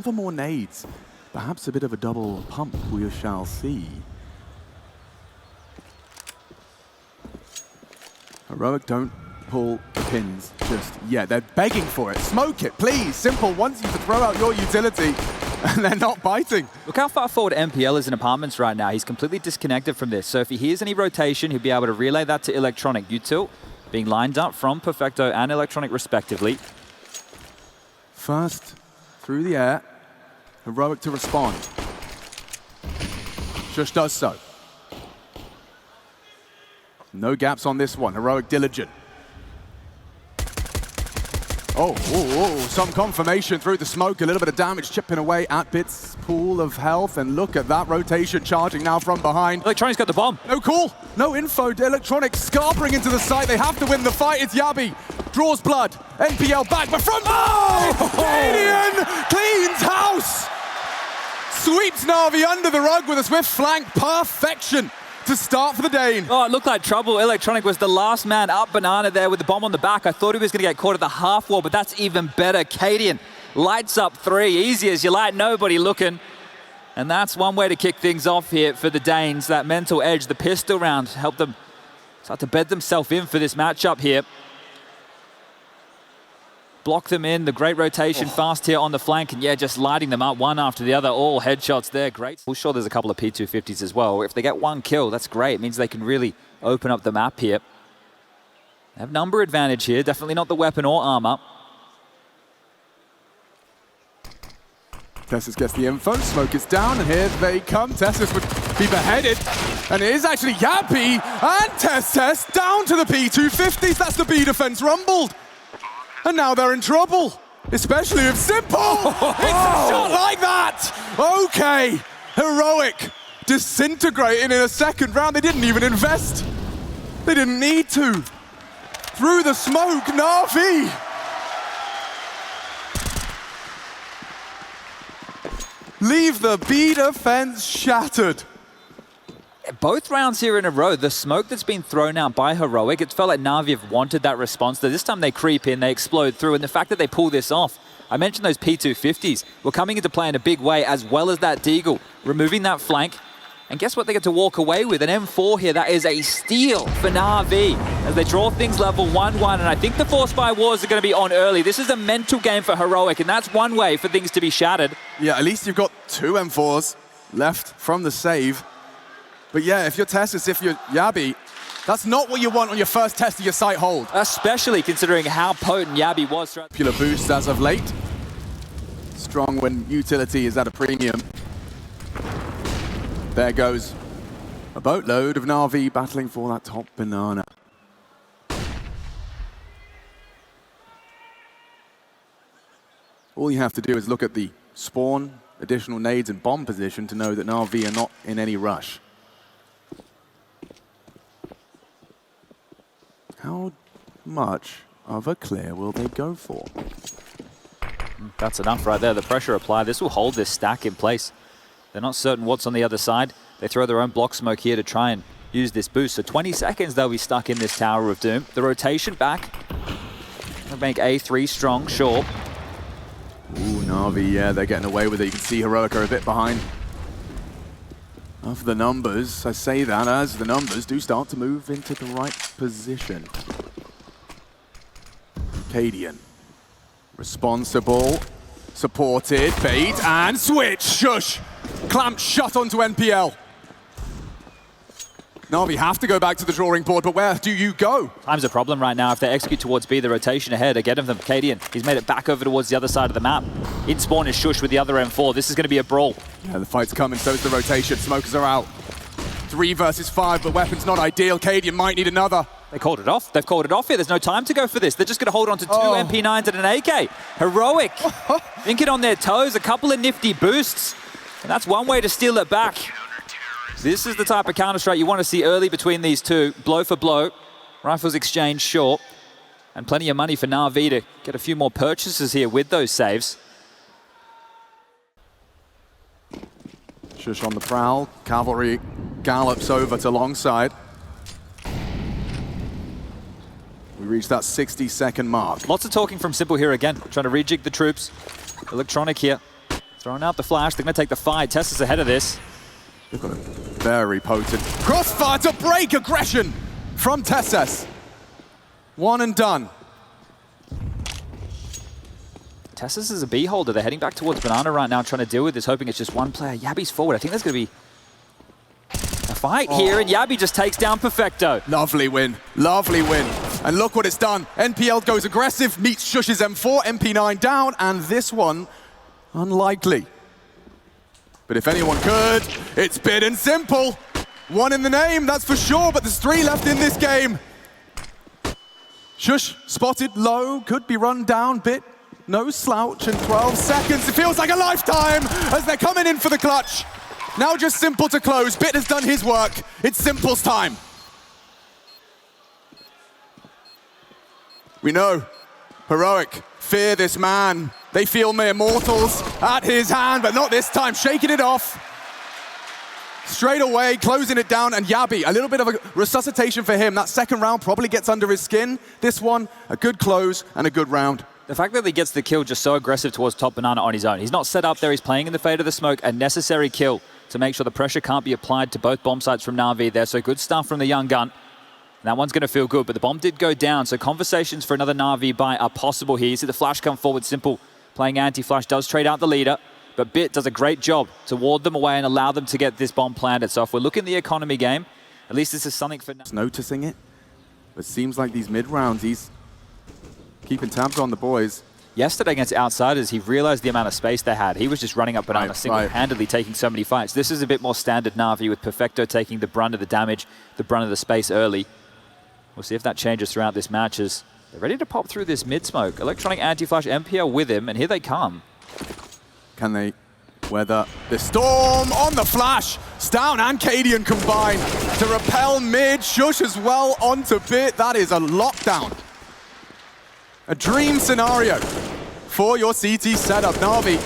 couple more nades. Perhaps a bit of a double pump, we shall see. Heroic don't pull the pins just yet. They're begging for it. Smoke it, please. Simple wants you to throw out your utility, and they're not biting. Look how far forward MPL is in apartments right now. He's completely disconnected from this. So if he hears any rotation, he'll be able to relay that to Electronic. Util being lined up from Perfecto and Electronic respectively. First, through the air. Heroic to respond. Shush does so. No gaps on this one. Heroic diligent. Oh, some confirmation through the smoke. A little bit of damage chipping away at Bit's pool of health. And look at that rotation charging now from behind. Electronic's got the bomb. No call, no info. Electronic scarpering into the site. They have to win the fight. It's Yabi. Draws blood. NPL back, but from... Oh! Canadian cleans house! Sweeps NaVi under the rug with a swift flank. Perfection to start for the Dane. Oh, it looked like trouble. Electronic was the last man up banana there with the bomb on the back. I thought he was going to get caught at the half wall, but that's even better. Cadian lights up 3. Easy as you like, nobody looking. And that's one way to kick things off here for the Danes. That mental edge, the pistol round, helped them start to bed themselves in for this matchup here. Block them in, the great rotation fast here on the flank, and yeah, just lighting them up one after the other, all headshots there, great. We're sure there's a couple of P250s as well. If they get 1 kill, that's great. It means they can really open up the map here. They have number advantage here, definitely not the weapon or armor. Tessus gets the info, smoke is down, and here they come. Tessus would be beheaded, and it is actually Yappy and Tessus down to the P250s. That's the B defense rumbled. And now they're in trouble, especially if Simple. It's a shot like that. Okay, Heroic disintegrating in a second round. They didn't even invest. They didn't need to. Through the smoke, NaVi. Leave the B defense shattered. Both rounds here in a row, the smoke that's been thrown out by Heroic, it felt like NaVi have wanted that response. This time they creep in, they explode through, and the fact that they pull this off, I mentioned those P250s were coming into play in a big way, as well as that Deagle, removing that flank. And guess what they get to walk away with? An M4 here, that is a steal for NaVi as they draw things level 1-1, and I think the Force by Wars are going to be on early. This is a mental game for Heroic, and that's one way for things to be shattered. Yeah, at least you've got 2 M4s left from the save. But yeah, if you're Tessus, if you're Yabi, that's not what you want on your first test of your site hold. Especially considering how potent Yabi was throughout. Popular boost as of late. Strong when utility is at a premium. There goes a boatload of NaVi battling for that top banana. All you have to do is look at the spawn, additional nades and bomb position to know that NaVi are not in any rush. How much of a clear will they go for? That's enough right there. The pressure applied. This will hold this stack in place. They're not certain what's on the other side. They throw their own block smoke here to try and use this boost. So 20 seconds they'll be stuck in this Tower of Doom. The rotation back. They'll make A3 strong, sure. Ooh, NaVi, yeah, they're getting away with it. You can see Heroic are a bit behind. Of the numbers, I say that as the numbers do start to move into the right position. Cadian, responsible, supported, bait, and switch, shush! Clamp shut onto NPL. NaVi have to go back to the drawing board, but where do you go? Time's a problem right now. If they execute towards B, the rotation ahead again of them. Cadian, he's made it back over towards the other side of the map. In spawn is Shush with the other M4. This is going to be a brawl. Yeah, the fight's coming, so is the rotation. Smokers are out. 3 versus 5, but weapon's not ideal. Cadian might need another. They called it off. They've called it off here. There's no time to go for this. They're just going to hold on to 2 MP9s and an AK. Heroic, thinking on their toes, a couple of nifty boosts. And that's one way to steal it back. This is the type of Counter-Strike you want to see early between these two. Blow for blow. Rifles exchange short. And plenty of money for NaVi to get a few more purchases here with those saves. Shush on the prowl. Cavalry gallops over to long side. We reach that 60-second mark. Lots of talking from Simple here again. Trying to rejig the troops. Electronic here. Throwing out the flash, they're going to take the fight. Tessa's ahead of this. They've got a very potent crossfire to break aggression from Tesses. One and done. Tesses is a B holder. They're heading back towards Banana right now, trying to deal with this, hoping it's just one player. Yabi's forward. I think there's going to be a fight here, and Yabi just takes down Perfecto. Lovely win. Lovely win. And look what it's done. NPL goes aggressive, meets Shush's M4, MP9 down, and this one, unlikely. But if anyone could, it's Bit and Simple. One in the name, that's for sure, but there's 3 left in this game. Shush spotted low, could be run down. Bit, no slouch in 12 seconds. It feels like a lifetime as they're coming in for the clutch. Now just Simple to close. Bit has done his work. It's Simple's time. We know, Heroic fear this man. They feel mere mortals at his hand, but not this time. Shaking it off. Straight away, closing it down, and Yabi, a little bit of a resuscitation for him. That second round probably gets under his skin. This one, a good close and a good round. The fact that he gets the kill just so aggressive towards top Banana on his own. He's not set up there, he's playing in the fade of the smoke. A necessary kill to make sure the pressure can't be applied to both bomb sites from NaVi there. So good stuff from the young gun. And that one's going to feel good, but the bomb did go down. So conversations for another NaVi buy are possible here. You see the flash come forward, Simple playing anti-flash, does trade out the leader. But Bit does a great job to ward them away and allow them to get this bomb planted. So if we're looking at the economy game, at least this is something for... Noticing it, but seems like these mid-rounds, he's keeping tabs on the boys. Yesterday against Outsiders, he realized the amount of space they had. He was just running up Banana single-handedly, taking so many fights. This is a bit more standard NaVi with Perfecto taking the brunt of the damage, the brunt of the space early. We'll see if that changes throughout this match as they're ready to pop through this mid-smoke. Electronic anti-flash MPL with him, and here they come. Can they weather the storm on the flash? Stown and Cadian combine to repel mid. Shush as well onto Bit. That is a lockdown. A dream scenario for your CT setup. NaVi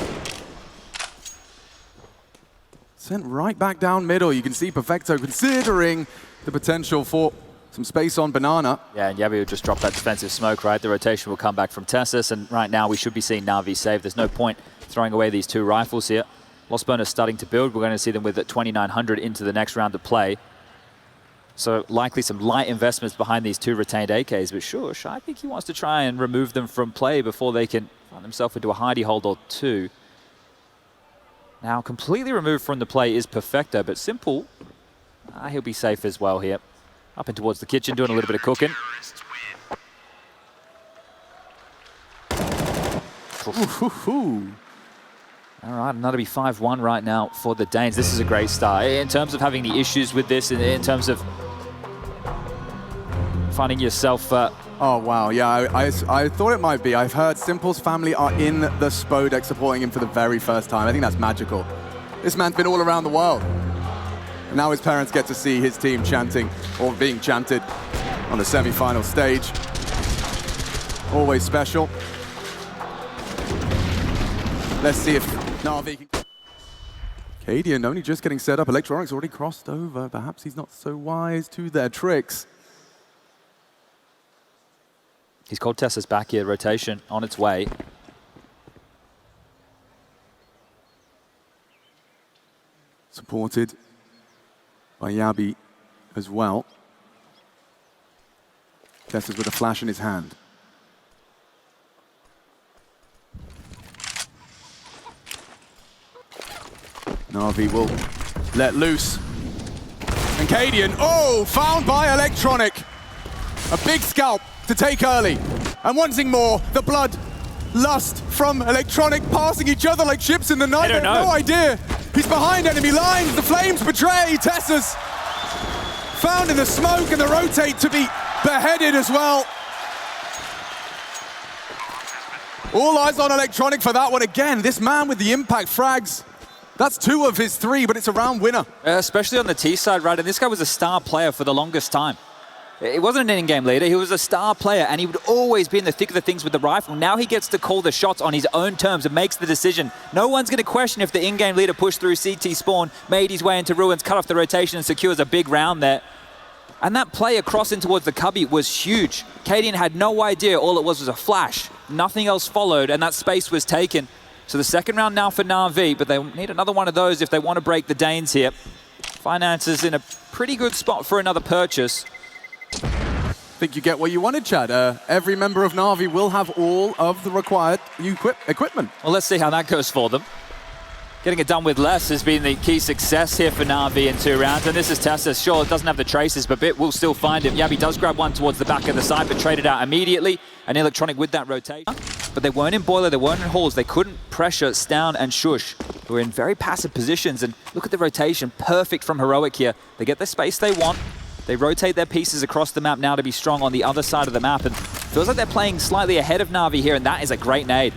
sent right back down middle. You can see Perfecto considering the potential for some space on Banana. Yeah, and Yabi will just drop that defensive smoke, right? The rotation will come back from Tessus, and right now we should be seeing NaVi save. There's no point throwing away these 2 rifles here. Lost Bonus starting to build. We're going to see them with 2,900 into the next round of play. So likely some light investments behind these 2 retained AKs, but Shush, I think he wants to try and remove them from play before they can find themselves into a hidey hold or 2. Now completely removed from the play is Perfecto, but Simple, he'll be safe as well here. Up and towards the kitchen, doing a little bit of cooking. All right, another be 5-1 right now for the Danes. This is a great start. In terms of having the issues with this, in terms of finding yourself... Oh, wow. Yeah, I thought it might be. I've heard Simple's family are in the Spodek supporting him for the very first time. I think that's magical. This man's been all around the world. And now his parents get to see his team chanting, or being chanted, on the semi-final stage. Always special. Let's see if NaVi can... Cadian only just getting set up. Electronics already crossed over. Perhaps he's not so wise to their tricks. He's called Tessus back here. Rotation on its way. Supported by Yabi as well. Tessus with a flash in his hand. NaVi will let loose. And Cadian, oh, found by Electronic. A big scalp to take early. And wanting more, the blood, lust from Electronic passing each other like ships in the night. They have no idea. He's behind enemy lines. The flames betray. Tessus found in the smoke and the rotate to be beheaded as well. All eyes on Electronic for that one again. This man with the impact frags. That's 2 of his 3, but it's a round winner. Especially on the T side, right? And this guy was a star player for the longest time. It wasn't an in-game leader, he was a star player, and he would always be in the thick of the things with the rifle. Now he gets to call the shots on his own terms and makes the decision. No one's going to question if the in-game leader pushed through CT spawn, made his way into ruins, cut off the rotation, and secures a big round there. And that play across in towards the cubby was huge. Cadian had no idea, all it was a flash. Nothing else followed, and that space was taken. So the second round now for NaVi, but they need another one of those if they want to break the Danes here. Finances in a pretty good spot for another purchase. I think you get what you wanted, Chad. Every member of NaVi will have all of the required equipment. Well, let's see how that goes for them. Getting it done with less has been the key success here for NaVi in 2 rounds. And this is Tessa. Sure, it doesn't have the traces, but Bit will still find him. Yabi does grab one towards the back of the side, but traded out immediately. And Electronic with that rotation. But they weren't in Boiler, they weren't in Halls. They couldn't pressure Stown and Shush, who are in very passive positions. And look at the rotation, perfect from Heroic here. They get the space they want. They rotate their pieces across the map now to be strong on the other side of the map. And feels like they're playing slightly ahead of NaVi here, and that is a great nade.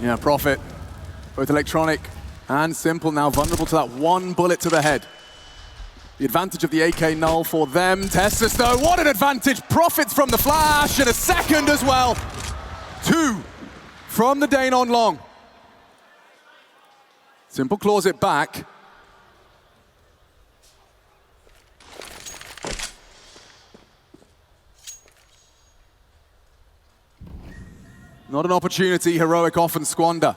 Yeah, Profit, both Electronic and Simple now vulnerable to that one bullet to the head. The advantage of the AK null for them. Tessus though, what an advantage! Profits from the flash and a second as well. 2 from the Dane on long. Simple claws it back. Not an opportunity Heroic often squander.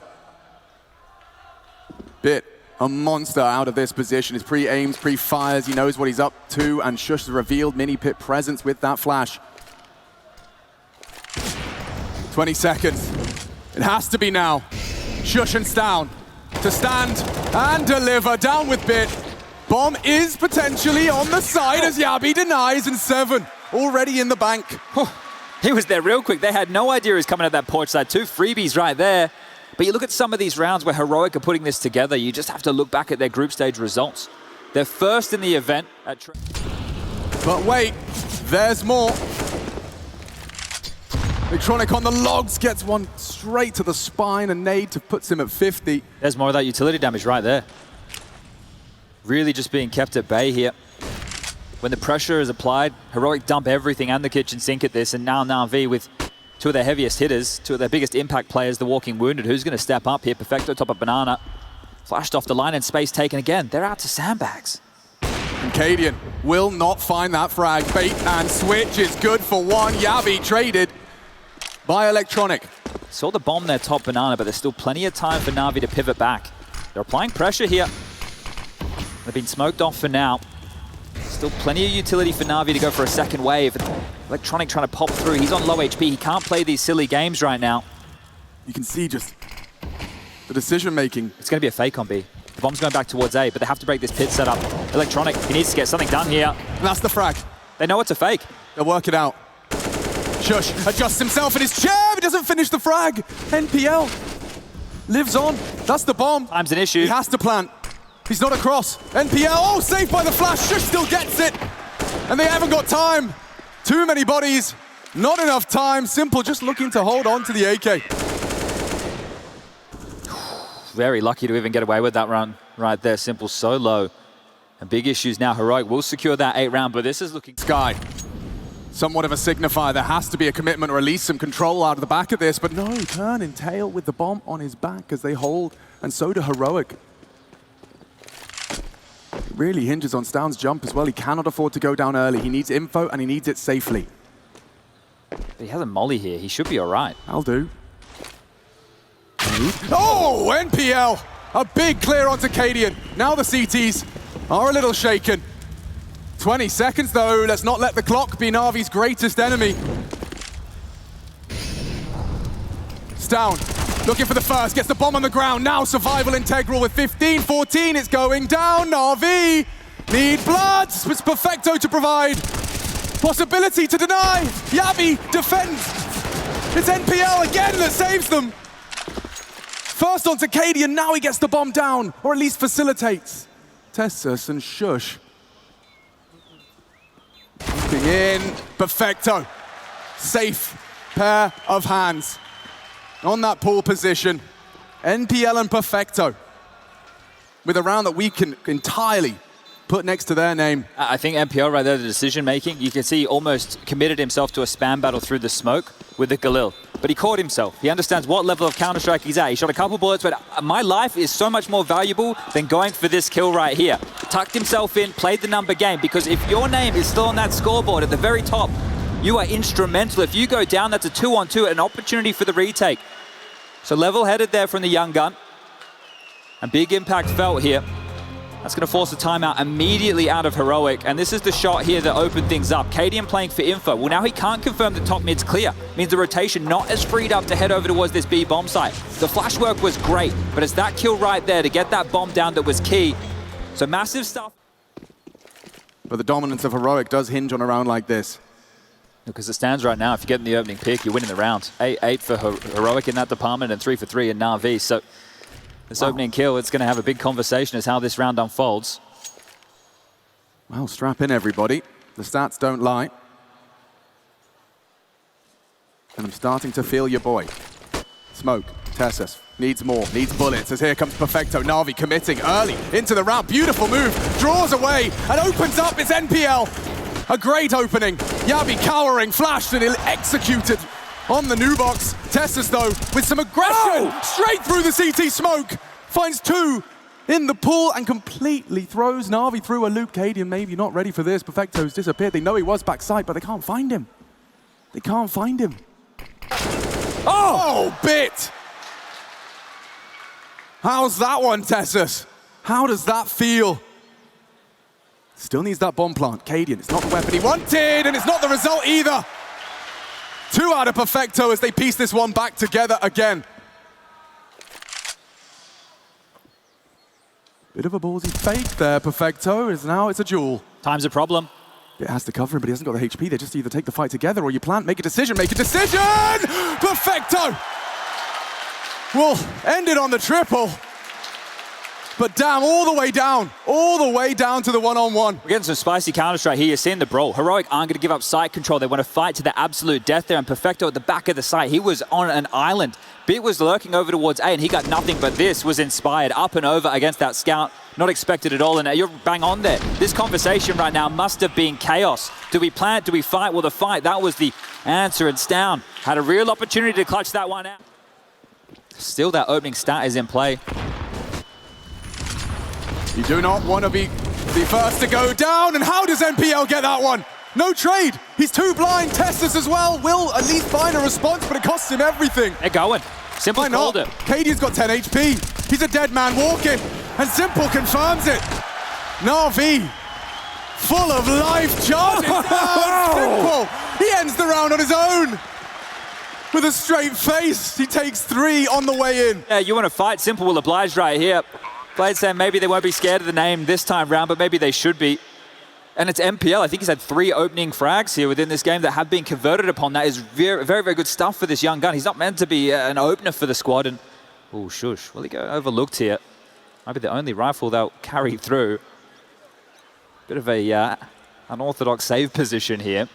Bit, a monster out of this position. He's pre-aims, pre-fires, he knows what he's up to, and Shush has revealed mini-pit presence with that flash. 20 seconds. It has to be now. Shush and Stown to stand and deliver. Down with Bit. Bomb is potentially on the side as Yabi denies, and 7 already in the bank. He was there real quick. They had no idea he was coming at that porch side. 2 freebies right there. But you look at some of these rounds where Heroic are putting this together, you just have to look back at their group stage results. They're first in the event at... But wait, there's more. Electronic on the logs, gets one straight to the spine, and nade to puts him at 50. There's more of that utility damage right there. Really just being kept at bay here. When the pressure is applied, Heroic dump everything and the kitchen sink at this, and now NaVi with 2 of their heaviest hitters, 2 of their biggest impact players, the Walking Wounded. Who's going to step up here? Perfecto top of Banana. Flashed off the line and space taken again. They're out to sandbags. And Cadian will not find that frag. Bait and switch is good for 1. Yabi traded by Electronic. Saw the bomb there top Banana, but there's still plenty of time for NaVi to pivot back. They're applying pressure here. They've been smoked off for now. Still plenty of utility for NaVi to go for a second wave. Electronic trying to pop through. He's on low HP. He can't play these silly games right now. You can see just the decision making. It's going to be a fake on B. The bomb's going back towards A, but they have to break this pit setup. Electronic, he needs to get something done here. And that's the frag. They know it's a fake. They'll work it out. Shush adjusts himself in his chair. He doesn't finish the frag. NPL lives on. That's the bomb. Time's an issue. He has to plant. He's not across. NPL, oh, saved by the flash. Shush still gets it. And they haven't got time. Too many bodies, not enough time. Simple just looking to hold on to the AK. Very lucky to even get away with that run right there. Simple so low. And big issues now. Heroic will secure that 8 round, but this is looking... Sky, somewhat of a signifier. There has to be a commitment or at least some control out of the back of this, but no, turn and tail with the bomb on his back as they hold, and so do Heroic. It really hinges on Stown's jump as well. He cannot afford to go down early. He needs info and he needs it safely. But he has a molly here. He should be all right. I'll do. Oh, NPL! A big clear onto Cadian. Now the CTs are a little shaken. 20 seconds though. Let's not let the clock be NaVi's greatest enemy. Stown looking for the first, gets the bomb on the ground. Now survival integral with 15-14. It's going down. NaVi need blood. It's Perfecto to provide. Possibility to deny. Yabi defends. It's NPL again that saves them. First onto Cadian, now he gets the bomb down, or at least facilitates. Tessus and Shush. Looking in. Perfecto. Safe pair of hands. On that pool position, NPL and Perfecto, with a round that we can entirely put next to their name. I think NPL right there, the decision making, you can see he almost committed himself to a spam battle through the smoke with the Galil. But he caught himself. He understands what level of Counter-Strike he's at. He shot a couple bullets, but my life is so much more valuable than going for this kill right here. Tucked himself in, played the number game, because if your name is still on that scoreboard at the very top, you are instrumental. If you go down, that's a 2-on-2, an opportunity for the retake. So level-headed there from the young gun. And big impact felt here. That's going to force a timeout immediately out of Heroic. And this is the shot here that opened things up. Cadian playing for info. Well, now he can't confirm the top mid's clear. Means the rotation not as freed up to head over towards this B bomb site. The flash work was great, but it's that kill right there to get that bomb down that was key. So massive stuff. But the dominance of Heroic does hinge on a round like this. Because it stands right now, if you get in the opening pick, you're winning the round. 8-8 for Heroic in that department and 3 for 3 in NaVi. So this opening kill, it's going to have a big conversation as how this round unfolds. Well, strap in, everybody. The stats don't lie. And I'm starting to feel your boy. Smoke, Tessus, needs more, needs bullets, as here comes Perfecto. NaVi committing early into the round. Beautiful move, draws away, and opens up its NPL. A great opening. Yabi cowering, flashed, and executed on the new box. Tessus, though, with some aggression, straight through the CT smoke. Finds 2 in the pool and completely throws NaVi through a loop. Cadian maybe not ready for this. Perfecto's disappeared. They know he was backside, but they can't find him. They can't find him. Oh, bit! How's that one, Tessus? How does that feel? Still needs that bomb plant. Cadian, it's not the weapon he wanted, and it's not the result either. 2 out of Perfecto as they piece this one back together again. Bit of a ballsy fake there, Perfecto. Now it's a duel. Time's a problem. It has to cover him, but he hasn't got the HP. They just either take the fight together or you plant, make a decision, Perfecto! We'll end it on the triple. But damn, all the way down to the one-on-one. We're getting some spicy Counter-Strike here. You're seeing the brawl. Heroic aren't going to give up site control. They want to fight to the absolute death there. And Perfecto at the back of the site. He was on an island. Bit was lurking over towards A, and he got nothing, but this was inspired up and over against that scout. Not expected at all, and you're bang on there. This conversation right now must have been chaos. Do we plant? Do we fight? Well, the fight, that was the answer. It's down. Had a real opportunity to clutch that one out. Still, that opening stat is in play. You do not want to be the first to go down, and how does NPL get that one? No trade. He's too blind. Tessus as well will at least find a response, but it costs him everything. They're going. Simple called it. Cadian's got 10 HP. He's a dead man walking, and Simple confirms it. NaVi, full of life, charges down. Simple, he ends the round on his own. With a straight face, he takes 3 on the way in. Yeah, you want to fight, Simple will oblige right here. Blade saying maybe they won't be scared of the name this time round, but maybe they should be. And it's MPL. I think he's had 3 opening frags here within this game that have been converted upon. That is very, very, very good stuff for this young gun. He's not meant to be an opener for the squad. And oh, shush. Will he go overlooked here? Might be the only rifle they'll carry through. Bit of a unorthodox save position here.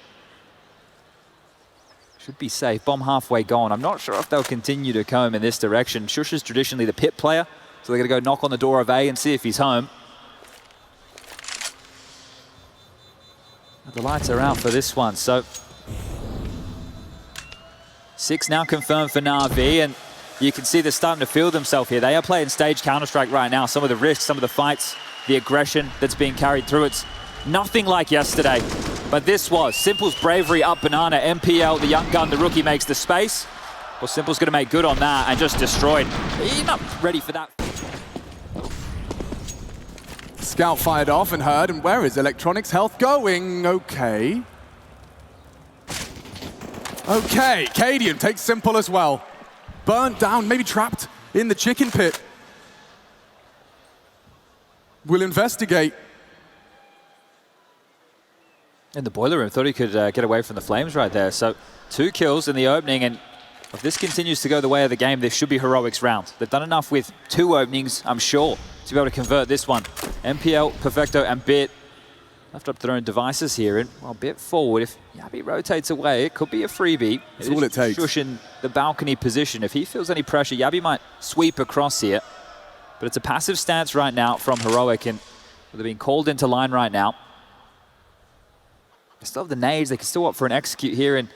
Should be safe. Bomb halfway gone. I'm not sure if they'll continue to comb in this direction. Shush is traditionally the pit player, so they're going to go knock on the door of A and see if he's home. The lights are out for this one, so 6 now confirmed for NaVi, and you can see they're starting to feel themselves here. They are playing stage Counter-Strike right now. Some of the risks, some of the fights, the aggression that's being carried through. It's nothing like yesterday, but this was Simple's bravery up banana. MPL, the young gun, the rookie makes the space. Well, Simple's going to make good on that and just destroyed. He's not ready for that. Scout fired off and heard, and where is Electronics' health going? Okay. Okay, Cadian takes Simple as well. Burnt down, maybe trapped in the chicken pit. We'll investigate. In the boiler room, thought he could get away from the flames right there. So 2 kills in the opening, and if this continues to go the way of the game, this should be Heroic's round. They've done enough with 2 openings, I'm sure, to be able to convert this one. MPL, Perfecto, and Bit left up their own devices here. And well, Bit forward. If Yabi rotates away, it could be a freebie. That's all it takes. Shush in the balcony position. If he feels any pressure, Yabi might sweep across here. But it's a passive stance right now from Heroic, and they're being called into line right now. They still have the nades. They can still opt for an execute here, and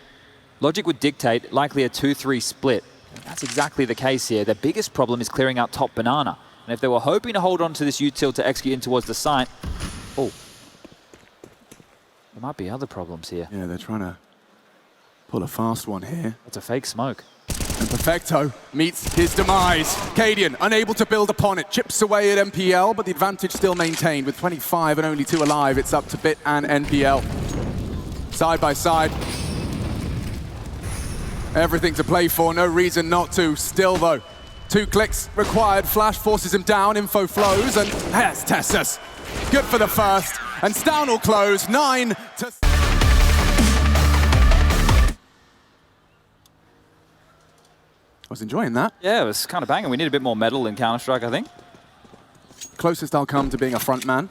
logic would dictate likely a 2-3 split. And that's exactly the case here. Their biggest problem is clearing out top banana. And if they were hoping to hold on to this util to execute in towards the site, oh, there might be other problems here. Yeah, they're trying to pull a fast one here. It's a fake smoke. And And Perfecto meets his demise. Cadian unable to build upon it, chips away at NPL, but the advantage still maintained. With 25 and only 2 alive, it's up to Bit and NPL. Side by side. Everything to play for, no reason not to. Still though, 2 clicks required. Flash forces him down, info flows, and there's Tessus. Good for the first, and Stown will close, 9 to... I was enjoying that. Yeah, it was kind of banging. We need a bit more metal in Counter-Strike, I think. Closest I'll come to being a front man.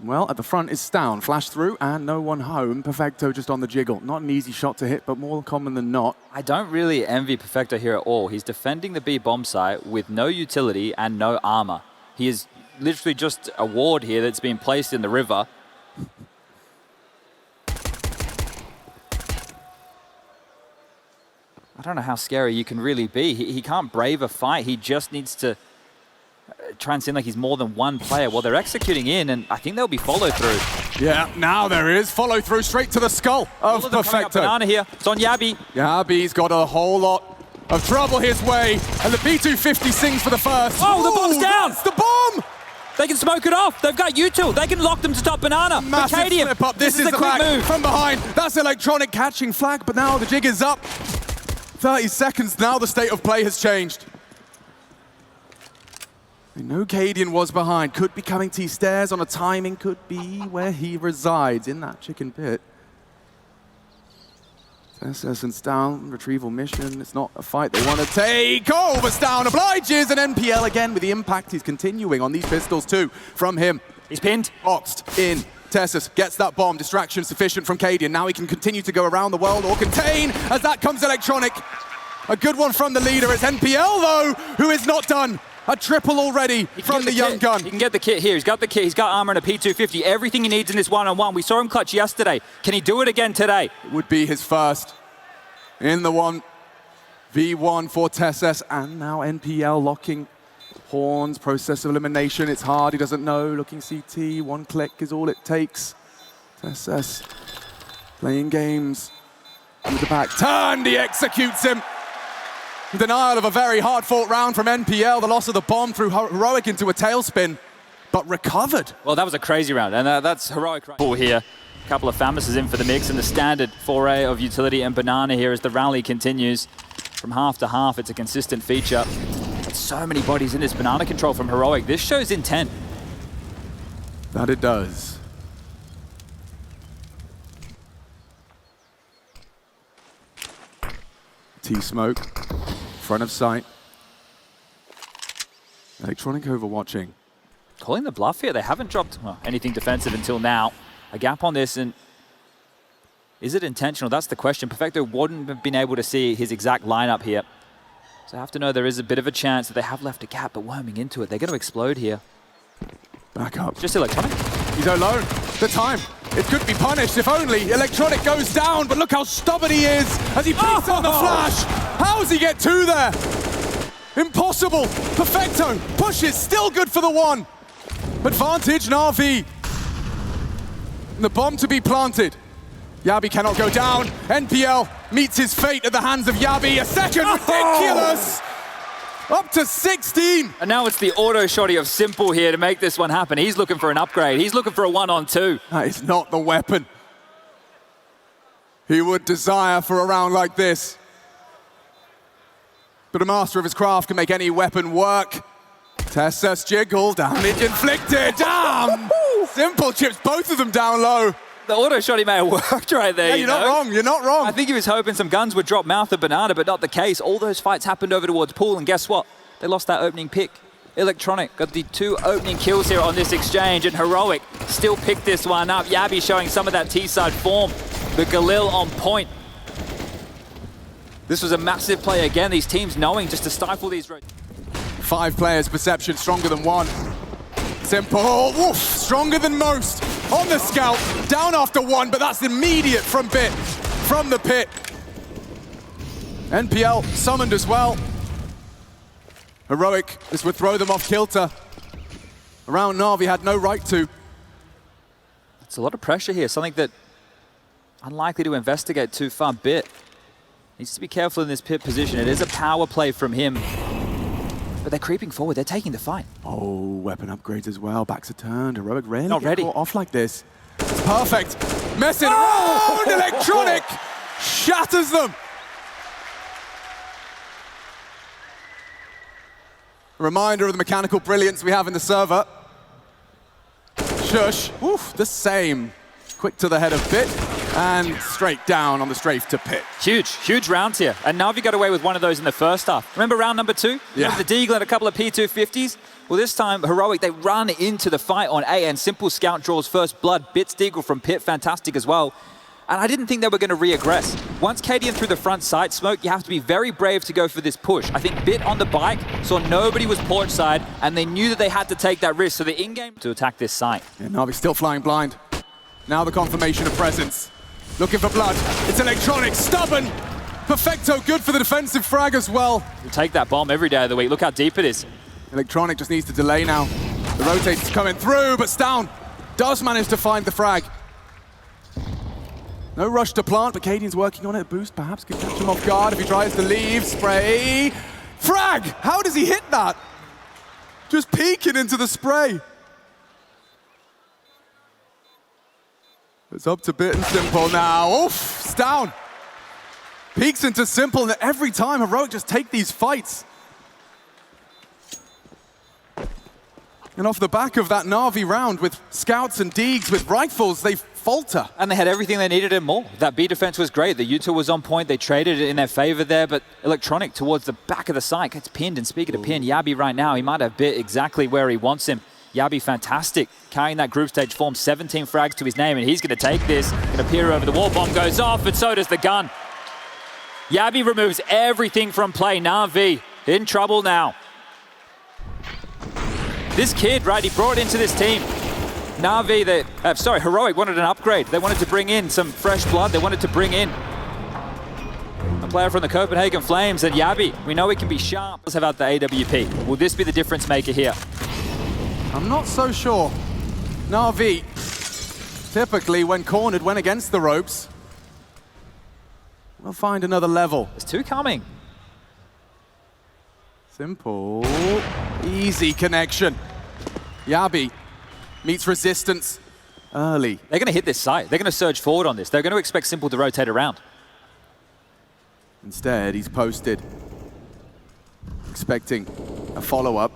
Well, at the front is Stown. Flash through and no one home. Perfecto just on the jiggle. Not an easy shot to hit, but more common than not. I don't really envy Perfecto here at all. He's defending the B bomb site with no utility and no armor. He is literally just a ward here that's been placed in the river. I don't know how scary you can really be. He can't brave a fight. He just needs to try and seem like he's more than one player. Well, they're executing in, and I think there'll be follow through. Yeah, now there is follow through straight to the skull of Perfecto. Banana here. It's on Yabi. Yabi's got a whole lot of trouble his way, and the B250 sings for the first. Oh, the bomb's down! That's the bomb! They can smoke it off. They've got util. They can lock them to top banana. Massive flip up. This is the quick move from behind. That's Electronic catching flag, but now the jig is up. 30 seconds now, the state of play has changed. I know Cadian was behind. Could be coming T-stairs on a timing. Could be where he resides, in that chicken pit. SS and Stown, retrieval mission. It's not a fight they want to take. Oh, but Stown obliges, and NPL again with the impact. He's continuing on these pistols too from him. He's pinned. Boxed in. Tessus gets that bomb. Distraction sufficient from Cadian. Now he can continue to go around the world or contain as that comes Electronic. A good one from the leader. It's NPL though, who is not done. A triple already from the young gun. He can get the kit here. He's got the kit. He's got armor and a P250. Everything he needs in this one-on-one. We saw him clutch yesterday. Can he do it again today? It would be his first in the 1v1 for Tessus. And now NPL locking horns, process of elimination. It's hard, he doesn't know. Looking CT, 1 click is all it takes. Tessus playing games with the back turned, he executes him. Denial of a very hard-fought round from NPL. The loss of the bomb threw Heroic into a tailspin, but recovered. Well, that was a crazy round, and that's Heroic ball here. A couple of Famis's in for the mix, and the standard foray of utility and banana here as the rally continues. From half to half, it's a consistent feature. But so many bodies in this banana control from Heroic. This shows intent. That it does. T-smoke, front of sight. Electronic overwatching. Calling the bluff here. They haven't dropped anything defensive until now. A gap on this, and is it intentional? That's the question. Perfecto wouldn't have been able to see his exact lineup here. So I have to know there is a bit of a chance that they have left a gap, but worming into it. They're going to explode here. Back up. Just Electronic. He's alone. The time. It could be punished if only Electronic goes down, but look how stubborn he is as he beats on the flash. How does he get 2 there? Impossible. Perfecto pushes, still good for the 1. Advantage NaVi. And the bomb to be planted. Yabi cannot go down. NPL meets his fate at the hands of Yabi. A second, ridiculous! Up to 16. And now it's the auto shotty of Simple here to make this one happen. He's looking for an upgrade. He's looking for a 1-on-2. That is not the weapon he would desire for a round like this. But a master of his craft can make any weapon work. Tessus jiggle, damage inflicted. Damn! Simple chips both of them down low. The auto shotty may have worked right there. Yeah, you're not wrong, you're not wrong. I think he was hoping some guns would drop mouth of banana, but not the case. All those fights happened over towards pool, and guess what? They lost that opening pick. Electronic got the 2 opening kills here on this exchange, and Heroic still picked this one up. Yabi showing some of that T-side form. The Galil on point. This was a massive play again. These teams knowing just to stifle these. 5 players, perception stronger than 1. Simple, woof, stronger than most. On the scout, down after 1, but that's immediate from Bit, from the pit. NPL summoned as well. Heroic, this would throw them off kilter. Around NaVi had no right to. It's a lot of pressure here, something that unlikely to investigate too far. Bit Needs to be careful in this pit position. It is a power play from him. But they're creeping forward. They're taking the fight. Oh, weapon upgrades as well. Backs are turned. Heroic rarely Not ready. Caught off like this. It's perfect. Messing around. Electronic shatters them. A reminder of the mechanical brilliance we have in the server. Shush. Oof, the same. Quick to the head of Bit. And straight down on the strafe to Pit. Huge rounds here. And NaVi got away with one of those in the first half. Remember round number 2? Yeah. Remember the Deagle and a couple of P250s? Well, this time, Heroic, they run into the fight on A, and Simple Scout draws first blood. Bit's Deagle from Pit, fantastic as well. And I didn't think they were going to re-aggress. Once Cadian through the front side smoke, you have to be very brave to go for this push. I think Bit on the bike saw nobody was porch side, and they knew that they had to take that risk. So the in-game to attack this site. Yeah, NaVi still flying blind. Now the confirmation of presence. Looking for blood. It's Electronic, stubborn. Perfecto, good for the defensive frag as well. You take that bomb every day of the week. Look how deep it is. Electronic just needs to delay now. The rotate's coming through, but Stown does manage to find the frag. No rush to plant, but Cadian's working on it. A boost perhaps could catch him off guard if he tries to leave. Spray. Frag! How does he hit that? Just peeking into the spray. It's up to Bit and Simple now. Oof, Stown. Peeks into Simple, and every time Heroic just take these fights. And off the back of that NaVi round with scouts and Deegs with rifles, they falter. And they had everything they needed and more. That B defense was great. The U2 was on point. They traded it in their favor there, but Electronic towards the back of the site gets pinned. And speaking of pin, Yabi right now, he might have Bit exactly where he wants him. Yabi fantastic, carrying that group stage form, 17 frags to his name, and he's going to take this. Going to peer over the wall, bomb goes off, and so does the gun. Yabi removes everything from play. NaVi in trouble now. This kid, right, he brought into this team. NaVi, Heroic wanted an upgrade. They wanted to bring in some fresh blood. They wanted to bring in a player from the Copenhagen Flames, and Yabi, we know he can be sharp. Let's have out the AWP. Will this be the difference maker here? I'm not so sure. NaVi, typically when cornered, went against the ropes. We'll find another level. There's two coming. Simple, easy connection. Yabi meets resistance early. They're going to hit this site. They're going to surge forward on this. They're going to expect Simple to rotate around. Instead, he's posted, expecting a follow-up.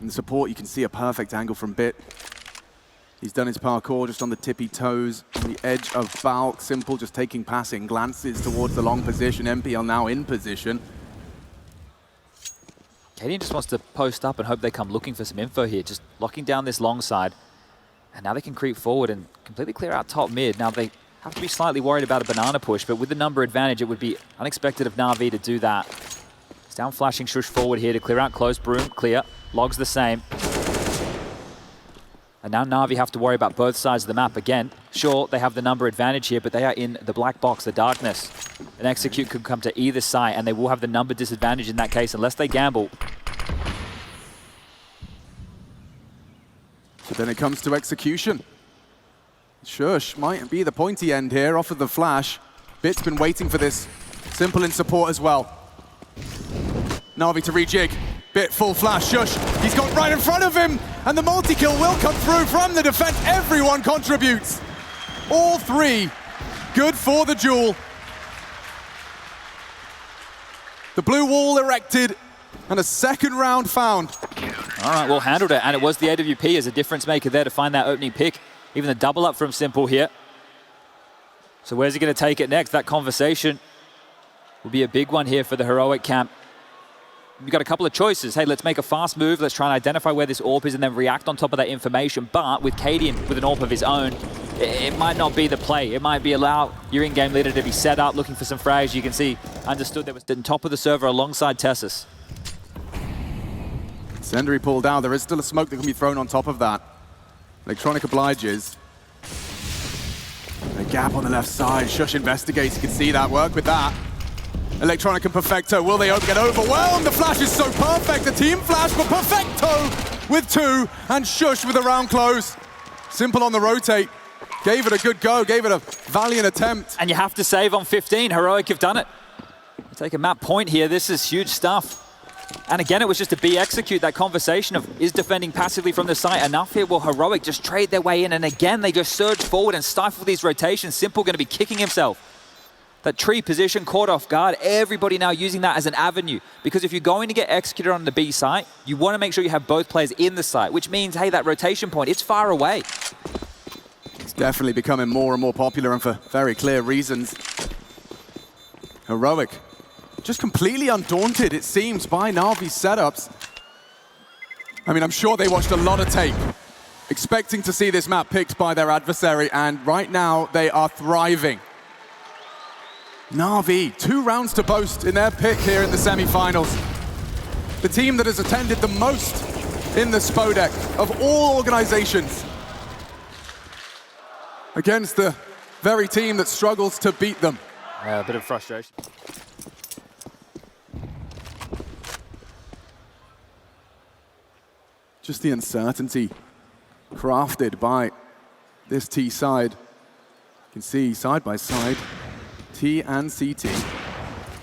In the support, you can see a perfect angle from Bit. He's done his parkour just on the tippy toes, on the edge of Balk. Simple just taking passing glances towards the long position. MPL now in position. Cadian just wants to post up and hope they come looking for some info here, just locking down this long side. And now they can creep forward and completely clear out top mid. Now they have to be slightly worried about a banana push, but with the number advantage, it would be unexpected of NaVi to do that. He's down flashing Shush forward here to clear out close. Broom, clear. Logs the same. And now NaVi have to worry about both sides of the map again. Sure, they have the number advantage here, but they are in the black box, the darkness. An execute could come to either side, and they will have the number disadvantage in that case unless they gamble. So then it comes to execution. Shush might be the pointy end here off of the flash. Bit's been waiting for this. Simple in support as well. NaVi to rejig. Bit full flash, Shush. He's got right in front of him, and the multi-kill will come through from the defense. Everyone contributes. All three good for the duel. The blue wall erected, and a second round found. All right, well handled it, and it was the AWP as a difference maker there to find that opening pick. Even the double up from Simple here. So where's he going to take it next? That conversation will be a big one here for the Heroic camp. We've got a couple of choices. Hey, let's make a fast move. Let's try and identify where this AWP is and then react on top of that information. But with Cadian with an AWP of his own, it might not be the play. It might be allow your in-game leader to be set up, looking for some frags. You can see, understood that was on top of the server alongside Tessus. Senderi pulled out. There is still a smoke that can be thrown on top of that. Electronic obliges. A gap on the left side. Shush investigates. You can see that. Work with that. Electronic and Perfecto, will they get overwhelmed? The flash is so perfect, the team flash, but Perfecto with two, and Shush with a round close. Simple on the rotate, gave it a good go, gave it a valiant attempt. And you have to save on 15, Heroic have done it. Take a map point here. This is huge stuff. And again, it was just to be execute that conversation of is defending passively from the site enough here? Will Heroic just trade their way in? And again, they just surge forward and stifle these rotations. Simple going to be kicking himself. That tree position caught off guard. Everybody now using that as an avenue. Because if you're going to get executed on the B site, you want to make sure you have both players in the site, which means, hey, that rotation point, it's far away. It's definitely becoming more and more popular, and for very clear reasons. Heroic, just completely undaunted, it seems, by NaVi's setups. I mean, I'm sure they watched a lot of tape, expecting to see this map picked by their adversary, and right now they are thriving. NaVi, 2 rounds to boast in their pick here in the semi-finals. The team that has attended the most in the Spodek of all organizations, against the very team that struggles to beat them. Yeah, a bit of frustration. Just the uncertainty crafted by this T side. You can see side by side, T and CT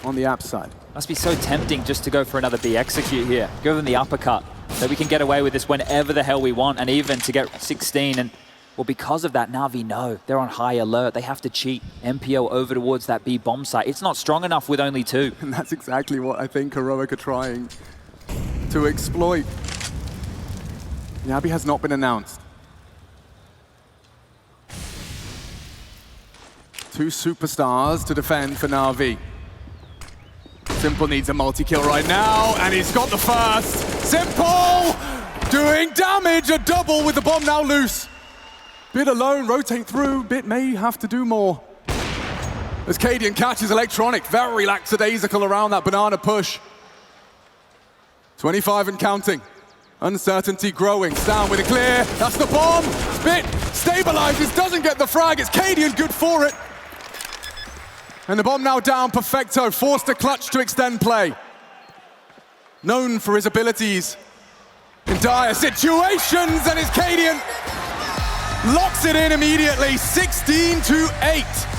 on the app side. Must be so tempting just to go for another B execute here. Go them the uppercut, that we can get away with this whenever the hell we want, and even to get 16. And well, because of that, NaVi know they're on high alert. They have to cheat MPO over towards that B bomb site. It's not strong enough with only 2. And that's exactly what I think Heroic are trying to exploit. NaVi has not been announced. 2 superstars to defend for NaVi. Symple needs a multi-kill right now, and he's got the first. Symple doing damage, a double with the bomb now loose. Bit alone, rotate through, Bit may have to do more. As Cadian catches Electronic, very lackadaisical around that banana push. 25 and counting. Uncertainty growing. Down with a clear. That's the bomb. Bit stabilizes, doesn't get the frag. It's Cadian, good for it. And the bomb now down. Perfecto, forced to clutch to extend play. Known for his abilities in dire situations, and it's Cadian. Locks it in immediately, 16-8.